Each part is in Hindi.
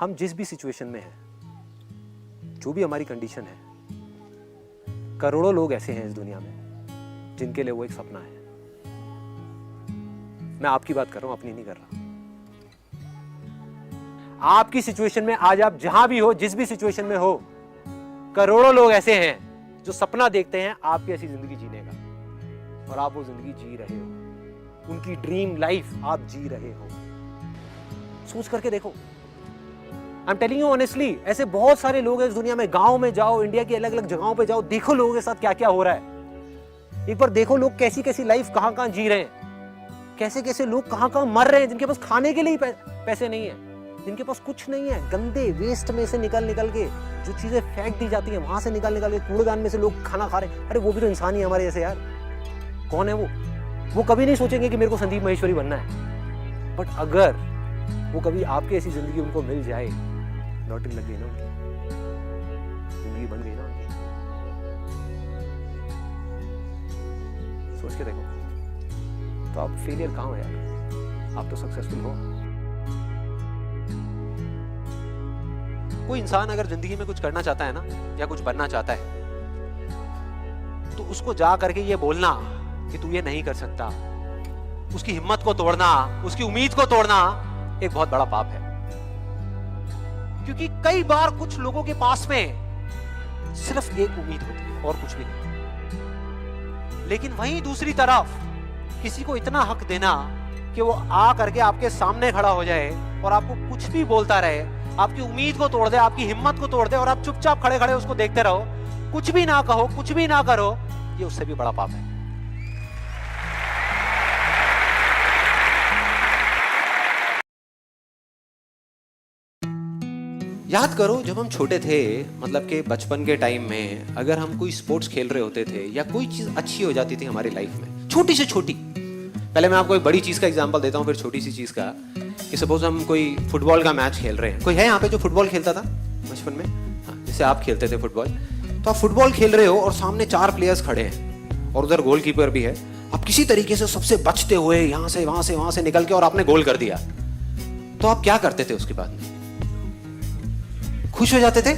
हम जिस भी सिचुएशन में हैं, जो भी हमारी कंडीशन है, करोड़ों लोग ऐसे हैं इस दुनिया में जिनके लिए वो एक सपना है। मैं आपकी बात कर रहा हूं, अपनी नहीं कर रहा। आपकी सिचुएशन में आज आप जहां भी हो, जिस भी सिचुएशन में हो, करोड़ों लोग ऐसे हैं जो सपना देखते हैं आपकी ऐसी जिंदगी जीने का, और आप वो जिंदगी जी रहे हो। उनकी ड्रीम लाइफ आप जी रहे हो। सोच करके देखो। I am telling you honestly, ऐसे बहुत सारे लोग हैं इस दुनिया में। गांव में जाओ, इंडिया की अलग अलग जगहों पे जाओ, देखो लोगों के साथ क्या क्या हो रहा है। एक बार देखो लोग कैसी कैसी लाइफ कहां कहां जी रहे हैं, कैसे कैसे लोग कहां कहां मर रहे हैं, जिनके पास खाने के लिए पैसे नहीं है, जिनके पास कुछ नहीं है। गंदे वेस्ट में से निकल निकल के जो चीजें फेंक दी जाती हैं, वहां से निकल निकल के कूड़ेदान में से लोग खाना खा रहे हैं। अरे वो भी तो इंसान ही है हमारे जैसे यार। कौन है वो कभी नहीं सोचेंगे कि मेरे को संदीप महेश्वरी बनना है। बट अगर वो कभी आपकी ऐसी जिंदगी उनको मिल जाए, लॉटरी लग गई ना उनकी, जिंदगी बन गई ना उनकी। सोच के देखो। तो आप फेलियर कहां हो यार, आप तो सक्सेसफुल हो। कोई इंसान अगर जिंदगी में कुछ करना चाहता है ना, या कुछ बनना चाहता है, तो उसको जा करके ये बोलना कि तू ये नहीं कर सकता, उसकी हिम्मत को तोड़ना, उसकी उम्मीद को तोड़ना एक बहुत बड़ा पाप है। क्योंकि कई बार कुछ लोगों के पास में सिर्फ एक उम्मीद होती है और कुछ भी नहीं। लेकिन वहीं दूसरी तरफ किसी को इतना हक देना कि वो आ करके आपके सामने खड़ा हो जाए और आपको कुछ भी बोलता रहे, आपकी उम्मीद को तोड़ दे, आपकी हिम्मत को तोड़ दे, और आप चुपचाप खड़े खड़े उसको देखते रहो, कुछ भी ना कहो, कुछ भी ना करो, ये उससे भी बड़ा पाप है। याद करो जब हम छोटे थे, मतलब कि बचपन के टाइम में अगर हम कोई स्पोर्ट्स खेल रहे होते थे या कोई चीज अच्छी हो जाती थी हमारी लाइफ में, छोटी से छोटी। पहले मैं आपको एक बड़ी चीज का एग्जांपल देता हूँ, फिर छोटी सी चीज का। कि सपोज हम कोई फुटबॉल का मैच खेल रहे हैं। कोई है यहाँ पे जो फुटबॉल खेलता था बचपन में? हाँ, जैसे आप खेलते थे फुटबॉल। तो आप फुटबॉल खेल रहे हो और सामने 4 प्लेयर्स खड़े हैं और उधर गोलकीपर भी है। आप किसी तरीके से सबसे बचते हुए यहाँ से वहां से निकल के और आपने गोल कर दिया। तो आप क्या करते थे उसके बाद में? खुश हो जाते थे,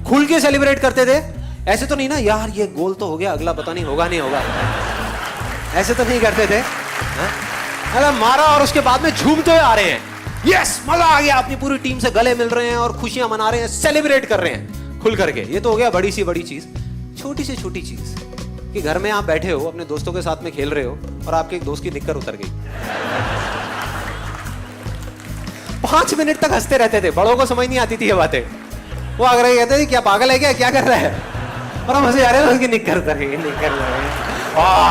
खुल के सेलिब्रेट करते थे। ऐसे तो नहीं ना यार ये गोल तो हो गया, अगला पता नहीं होगा नहीं होगा, ऐसे तो नहीं करते थे। अरे मारा और उसके बाद में झूमते हुए आ रहे हैं, यस मजा आ गया, अपनी पूरी टीम से गले मिल रहे हैं और खुशियां मना रहे हैं, सेलिब्रेट कर रहे हैं खुल करके। ये तो हो गया बड़ी सी बड़ी चीज। छोटी से छोटी चीज कि घर में आप बैठे हो, अपने दोस्तों के साथ में खेल रहे हो और आपके एक दोस्त की निक्कर उतर गई। 5 मिनट तक हंसते रहते थे, बड़ों को समझ नहीं आती थी ये बातें। वो आकर कहते थे क्या पागल है क्या कर रहा है, और हम हंसे जा रहे हैं, उसकी निक्कर उतर गई, निक्कर उतर गई।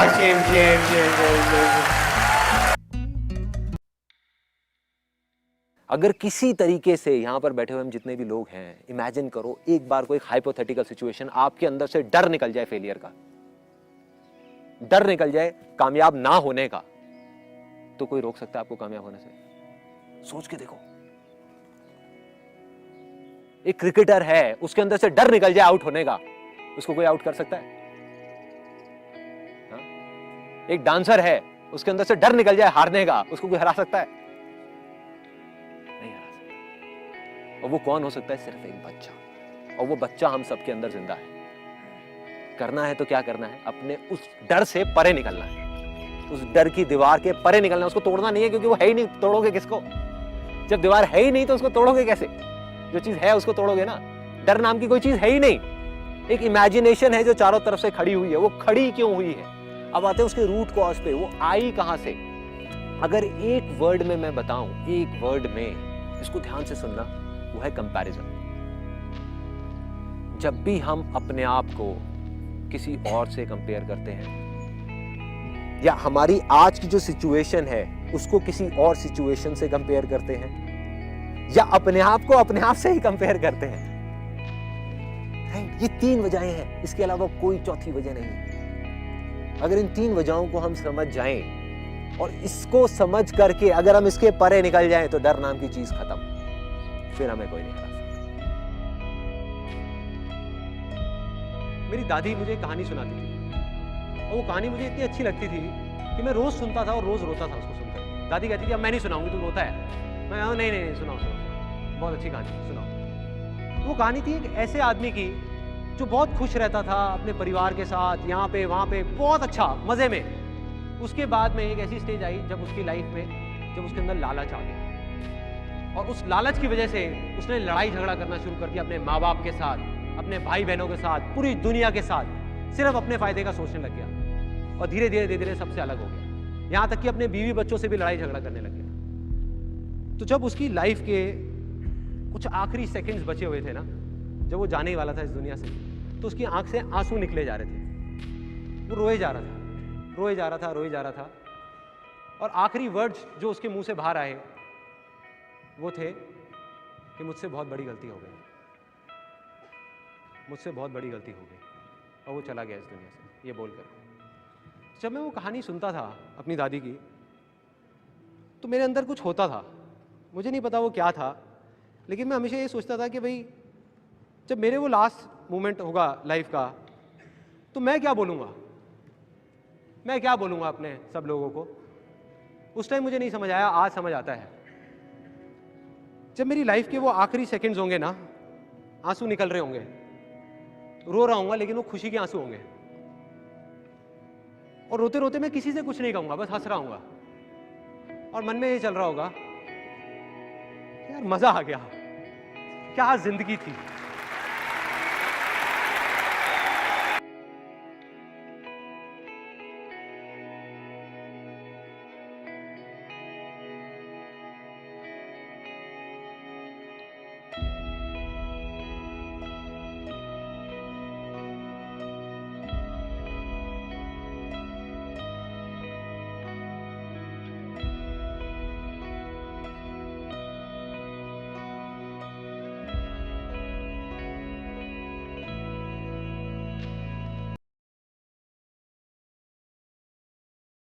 Shem Shem Shem Shem. अगर किसी तरीके से यहां पर बैठे हुए हम जितने भी लोग हैं, इमेजिन करो एक बार कोई हाइपोथेटिकल सिचुएशन, आपके अंदर से डर निकल जाए, फेलियर का डर निकल जाए, कामयाब ना होने का, तो कोई रोक सकता है आपको कामयाब होने से? सोच के देखो। एक क्रिकेटर है, उसके अंदर से डर निकल जाए आउट होने का, उसको कोई आउट कर सकता है? हाँ? एक डांसर है, उसके अंदर से डर निकल जाए हारने का, उसको कोई हरा सकता है? नहीं हरा सकता। और वो कौन हो सकता है? सिर्फ एक बच्चा, और वो बच्चा हम सबके अंदर जिंदा है। करना है तो क्या करना है? अपने उस डर से परे निकलना है, उस डर की दीवार के परे निकलना है। उसको तोड़ना नहीं है, क्योंकि वो है ही नहीं, तोड़ोगे किसको? जब दीवार है ही नहीं तो उसको तोड़ोगे कैसे? जो चीज है उसको तोड़ोगे ना। डर नाम की कोई चीज है ही नहीं, एक इमेजिनेशन है जो चारों तरफ से खड़ी हुई है। वो खड़ी क्यों हुई है? अब आते हैं उसके रूट कॉज पे, वो आई कहां से? अगर एक वर्ड में मैं बताऊं, एक वर्ड में, इसको ध्यान से सुनना, वो है कंपैरिजन। जब भी हम अपने आप को किसी और से कंपेयर करते हैं, या हमारी आज की जो सिचुएशन है उसको किसी और सिचुएशन से कंपेयर करते हैं, या अपने आप को अपने आप से ही कंपेयर करते हैं, ये 3 वजहें हैं, इसके अलावा कोई चौथी वजह नहीं है। अगर इन 3 वजहों को हम समझ जाएं और इसको समझ करके अगर हम इसके परे निकल जाएं, तो डर नाम की चीज खत्म, फिर हमें कोई नहीं हरा सकता। मेरी दादी मुझे एक कहानी सुनाती थी, और वो कहानी मुझे इतनी अच्छी लगती थी कि मैं रोज सुनता था और रोज रोता था उसको सुनकर। दादी कहती थी अब मैं नहीं सुनाऊंगी, तू रोता है। मैं नहीं सुनाओ। बहुत अच्छी कहानी, सुनाओ। वो कहानी थी एक ऐसे आदमी की जो बहुत खुश रहता था अपने परिवार के साथ, यहाँ पे वहाँ पे, बहुत अच्छा मज़े में। उसके बाद में एक ऐसी स्टेज आई जब उसकी लाइफ में, जब उसके अंदर लालच आ गया, और उस लालच की वजह से उसने लड़ाई झगड़ा करना शुरू कर दिया अपने माँ बाप के साथ, अपने भाई बहनों के साथ, पूरी दुनिया के साथ, सिर्फ अपने फायदे का सोचने लग गया, और धीरे धीरे धीरे धीरे सबसे अलग हो गया, यहाँ तक कि अपने बीवी बच्चों से भी लड़ाई झगड़ा करने लग गया। तो जब उसकी लाइफ के कुछ आखिरी सेकंड्स बचे हुए थे ना, जब वो जाने ही वाला था इस दुनिया से, तो उसकी आंख से आंसू निकले जा रहे थे। वो रोए जा रहा था, रोए जा रहा था, रोए जा रहा था, और आखिरी वर्ड्स जो उसके मुंह से बाहर आए वो थे कि मुझसे बहुत बड़ी गलती हो गई, मुझसे बहुत बड़ी गलती हो गई, और वो चला गया इस दुनिया से ये बोलकर। जब मैं वो कहानी सुनता था अपनी दादी की, तो मेरे अंदर कुछ होता था, मुझे नहीं पता वो क्या था, लेकिन मैं हमेशा ये सोचता था कि भाई जब मेरे वो लास्ट मोमेंट होगा लाइफ का, तो मैं क्या बोलूँगा, मैं क्या बोलूँगा अपने सब लोगों को। उस टाइम मुझे नहीं समझ आया, आज समझ आता है। जब मेरी लाइफ के वो आखिरी सेकंड्स होंगे ना, आंसू निकल रहे होंगे, रो रहा हूँगा, लेकिन वो खुशी के आंसू होंगे, और रोते रोते मैं किसी से कुछ नहीं कहूँगा, बस हंस रहा हूँगा, और मन में ये चल रहा होगा यार मज़ा आ गया, क्या जिंदगी थी।